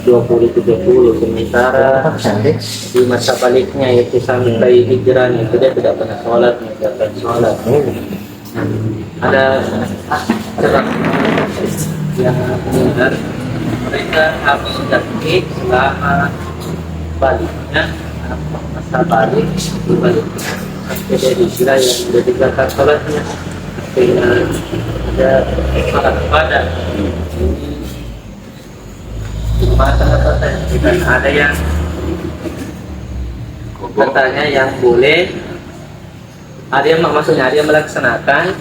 20-30, sementara di masa baliknya itu sampai hijrahnya itu dia tidak pernah sholat, tidak pernah sholat. Ada sebab yang benar, mereka harus tertib selama baliknya, masa balik di balik sampai dia hijrah yang ditinggalkan sholatnya, dengan ada sholat pada dan ada yang katanya yang boleh, ada yang maksudnya ada yang melaksanakan,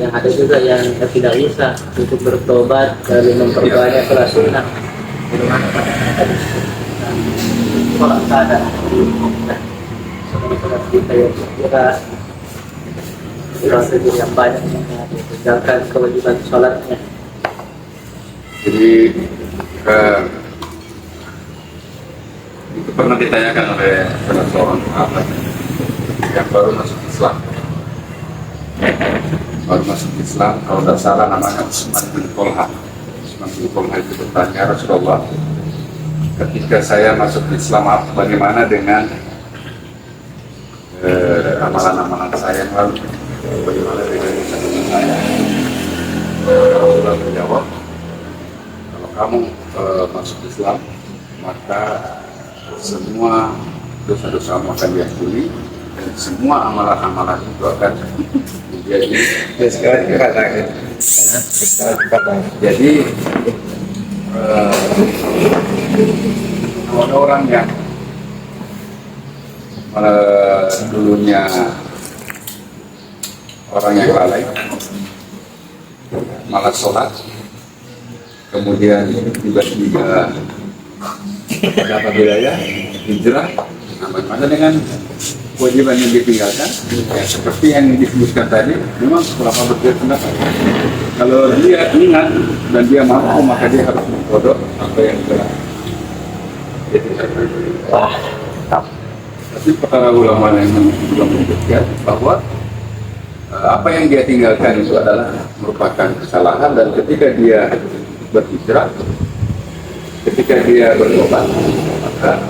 yang ada juga yang tidak bisa untuk bertobat dari memperbanyak sholat sunnah. Sholat pada sholat kita yang kira sholat yang banyak meninggalkan kewajiban sholatnya. Jadi itu pernah ditanyakan oleh salah seorang sahabat yang baru masuk Islam. Kalau tidak salah namanya Utsman bin Tolha. Utsman bin Tolha itu bertanya, Rasulullah, ketika saya masuk Islam, bagaimana dengan amalan-amalan saya yang lalu? Bagaimana dengan amalan saya? Rasulullah menjawab, kalau kamu masuk Islam, maka semua dosa-dosamu akan diampuni dan semua amalan-amalan itu akan menjadi jadi ada orang yang dulunya orang yang lalai, malas sholat, kemudian tiba-tiba dapat wilayah hijrah, bagaimana dengan kewajiban yang ditinggalkan? Ya, seperti yang disebutkan tadi, memang ulama berbeda pendapat. Kalau dia ingat dan dia mampu, maka dia harus mengkodok apa yang telah dia tinggalkan. Tapi para ulama yang juga menyebutkan bahwa apa yang dia tinggalkan itu adalah merupakan kesalahan, dan ketika dia berhijrah, ketika dia bertobat, maka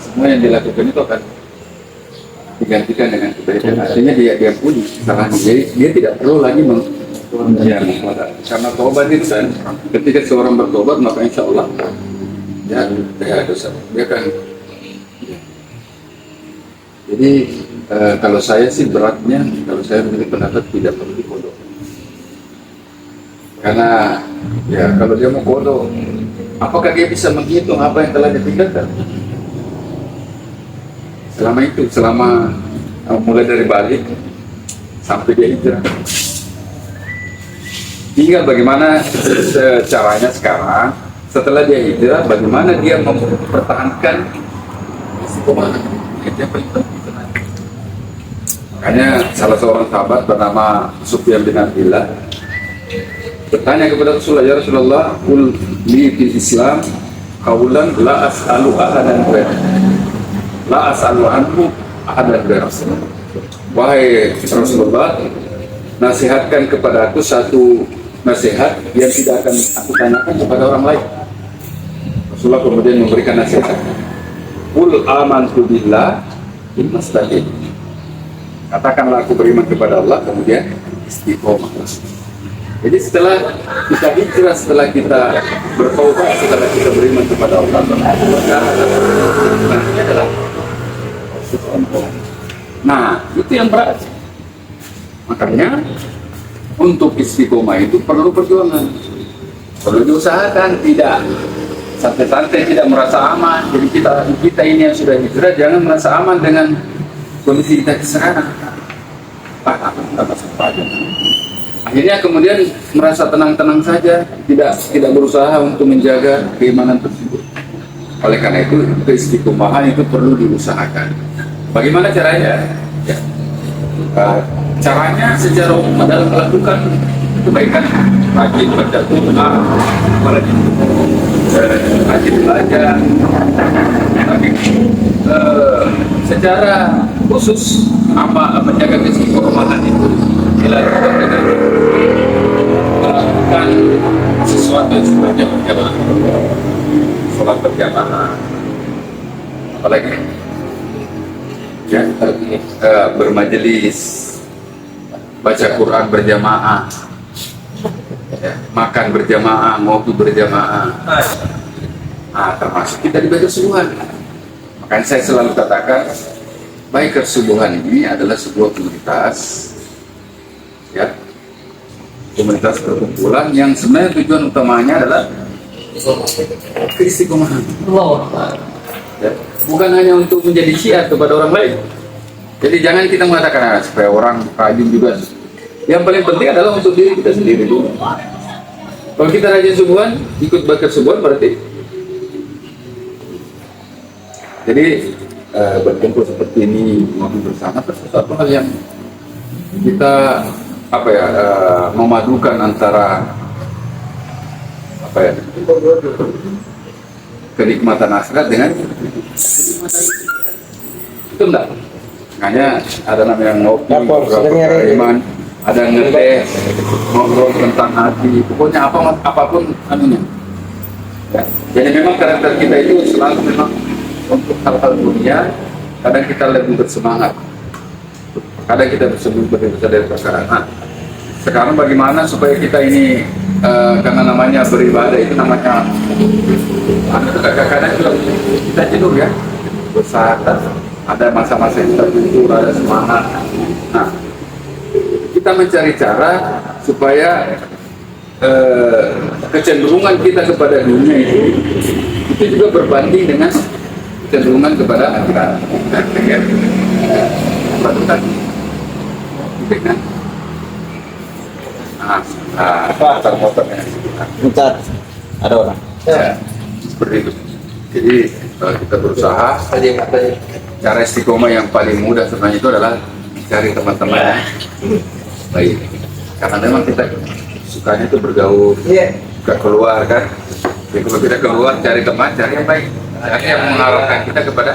semua yang dilakukan itu akan digantikan dengan kebaikan. Artinya dia pulih kesalahan, jadi dia tidak perlu lagi karena tobat itu kan, ketika seorang bertobat maka insya Allah ya dosa dia kan. Jadi kalau saya sih beratnya, kalau saya memiliki pendapat tidak perlu dikodok, karena ya kalau dia mau kodok, apakah dia bisa menghitung apa yang telah ditinggalkan selama itu, selama mulai dari balik sampai dia hijrah? Tinggal bagaimana caranya sekarang setelah dia hijrah, bagaimana dia mempertahankan istiqomah. Itu yang paling penting. Makanya salah seorang sahabat bernama Sufyan bin Abdillah bertanya kepada Rasulullah, ya Rasulullah, qul li fil Islam qaulan la as'alu ahadan la as'alu anhu ahadan Rasulullah. Wahai Rasulullah, nasihatkan kepada aku satu nasihat yang tidak akan aku tanyakan kepada orang lain. Rasulullah kemudian memberikan nasihat, qul amantu billah imastaqim. Katakanlah aku beriman kepada Allah, kemudian istiqomah. Jadi setelah kita hijrah, setelah kita bertobat, setelah kita beriman kepada Allah, maka nantinya adalah istiqomah. Nah, itu yang berat. Makanya untuk istiqomah itu perlu perjuangan, perlu diusahakan, tidak santai-santai, tidak merasa aman. Jadi kita ini yang sudah hijrah jangan merasa aman dengan kondisi kita sekarang. Akhirnya kemudian merasa tenang-tenang saja, tidak berusaha untuk menjaga keimanan tersebut. Oleh karena itu keistiqomahan itu perlu diusahakan. Bagaimana caranya? Ya. Caranya secara umum adalah melakukan kebaikan, rajin baca Quran, rajin belajar. Tapi secara khusus menjaga keistiqomahan itu dilakukan dengan melakukan sesuatu yang sifatnya berjamaah. sholat berjamaah, apalagi ya, bermajelis, baca Quran berjamaah, ya, makan berjamaah, ngopi berjamaah. Nah, termasuk kita dibaca subuhan. Makanya saya selalu katakan, Biker Subuhan ini adalah sebuah komunitas, ya, komunitas perkumpulan yang sebenarnya tujuan utamanya adalah keistiqomahan. Ya, bukan hanya untuk menjadi syiar kepada orang lain. Jadi jangan kita mengatakan supaya orang rajin juga. Yang paling penting adalah untuk diri kita sendiri dulu. Kalau kita rajin subuhan, ikut Biker Subuhan berarti. Jadi berkumpul seperti ini, ngopi bersama, sesuatu hal yang kita memadukan antara kenikmatan akhirat dengan kenikmatan itu enggak. Makanya ada namanya ngopi, iman, ada ngeteh, ngobrol tentang hati, pokoknya apapun anunya. Ya. Jadi memang karakter kita itu selalu memang untuk hal-hal dunia, kadang kita lebih bersemangat, kadang kita bersemangat dari perkara. Nah, sekarang bagaimana supaya kita ini karena namanya beribadah itu namanya kadang-kadang kita jenuh ya, bosan, ada masa-masa yang terbentur, ada semangat. Nah, kita mencari cara supaya kecenderungan kita kepada dunia itu juga berbanding dengan kecenderungan kepada akhirat. Motornya Bentar, ada orang. ya, seperti itu. Jadi kita berusaha. Cara istiqomah yang paling mudah sebenarnya itu adalah cari teman-teman yang baik. Karena memang kita sukanya itu bergaul, suka keluar kan. Jadi kalau kita keluar cari teman, cari yang baik, cari yang mengarahkan kita kepada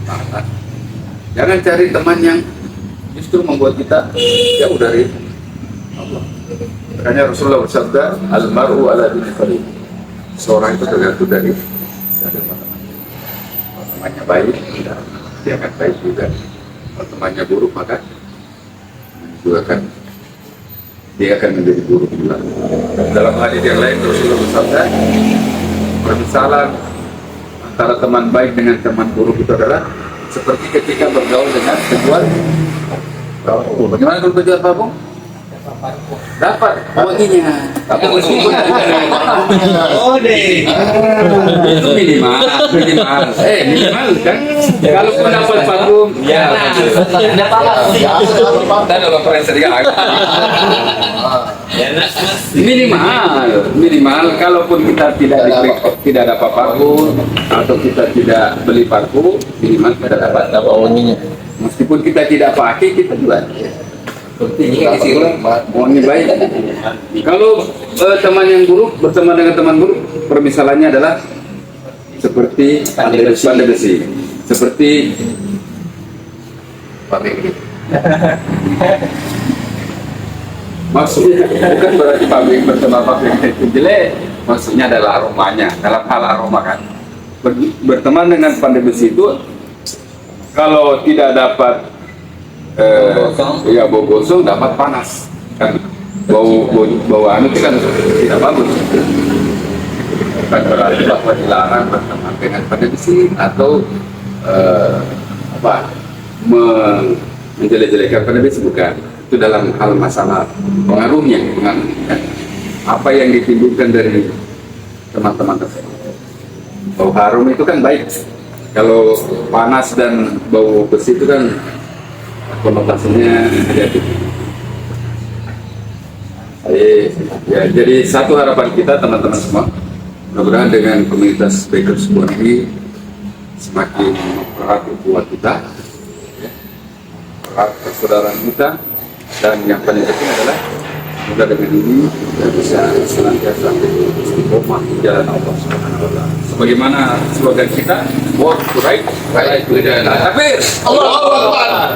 Allah. Jangan cari teman yang justru membuat kita jauh dari Allah. Makanya Rasulullah bersabda, "Al-mar'u ala dini khalil." Seorang itu tergantung dari teman-teman. Kalau temannya baik, dia akan baik juga. Kalau temannya buruk, maka dia akan menjadi buruk juga. Dalam hadis yang lain Rasulullah bersabda, permisalan antara teman baik dengan teman buruk itu adalah seperti ketika bergaul dengan penjual parfum. Bagaimana kalau penjual parfum? Dapat wanginya, tapi meskipun itu minimal kan. Kalau pun dapat parfum, ya dan kalau minimal. Kalaupun kita tidak dapat parfum atau kita tidak beli parfum, minimal kita dapat wanginya. Meskipun kita tidak pakai, kita jual. Wangi baik. Kalau teman yang buruk berteman dengan teman buruk, permisalannya adalah seperti pandai besi, seperti pabrik. Maksudnya bukan berarti pabrik bersama pabrik itu jelek. Maksudnya adalah aromanya. Dalam hal aroma kan, berteman dengan pandai besi itu kalau tidak dapat bau gosong, dapat panas kan, bau anu itu kan tidak bagus. Bukan berarti bahwa dilarang berteman dengan pandai besi atau menjelek-jelekan pandai besi, bukan. Itu dalam hal masalah pengaruhnya kan? Apa yang ditimbulkan dari teman-teman tersebut. Bau harum itu kan baik. Kalau panas dan bau besi itu kan konotasinya negatif. Jadi satu harapan kita teman-teman semua, mudah-mudahan dengan komunitas Biker Subuhan ini semakin mempererat hubungan kita, mempererat persaudaraan kita, dan yang paling penting adalah semoga dengan ini kita bisa senantiasa istiqomah di jalan Allah Subhanahu wa Ta'ala. Sebagaimana slogan kita, work to right, right to the takbir. Allahu Akbar.